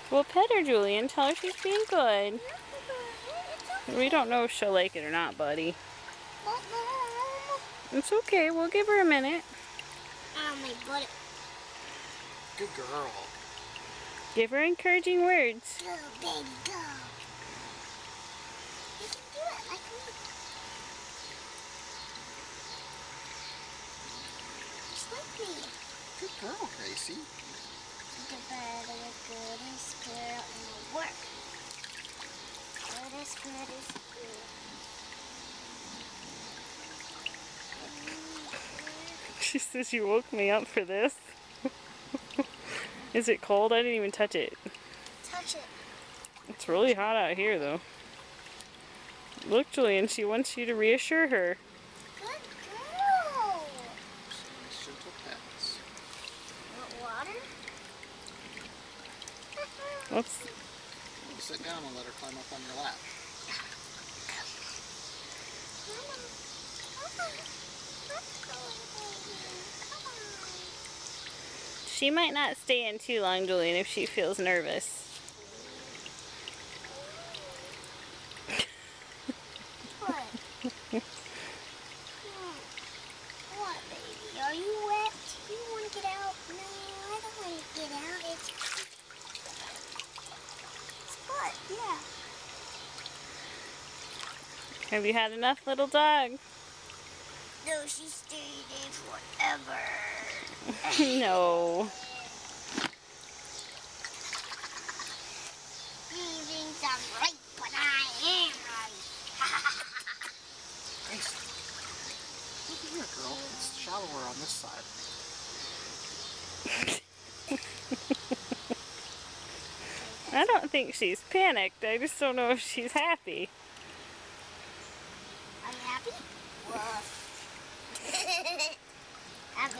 Well, pet her, Julian. Tell her she's being good. We don't know if she'll like it or not, buddy. It's okay. We'll give her a minute. Oh, my butt. Good girl. Give her encouraging words. Go, baby, go. You can do it like me. Just like me. Good girl, Gracie. The goodest girl in the world. Goodest girl. She says you woke me up for this. Is it cold? I didn't even touch it. Touch it. It's really hot out here, though. Look, Julian, she wants you to reassure her. Good girl. Nice gentle pets. Want water? Let's. You sit down and let her climb up on your lap. She might not stay in too long, Julian, if she feels nervous. What? What, baby? Are you wet? You want to get out? No, I don't want to get out. It's hot, yeah. Have you had enough, little dog? No, she stayed in forever. No. You think I'm right, but I am right. Gracie. Look here, girl. It's shallower on this side. I don't think she's panicked. I just don't know if she's happy. Are you happy? Woof. Happy.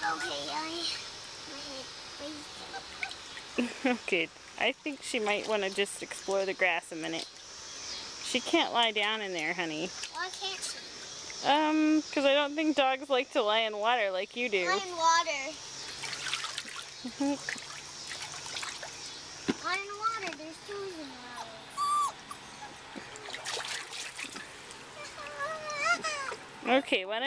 Okay, Okay, I think she might want to just explore the grass a minute. She can't lie down in there, honey. why can't she? Because I don't think dogs like to lie in water like you do. Lie in water. Lie in water. There's toes in water. Okay, why don't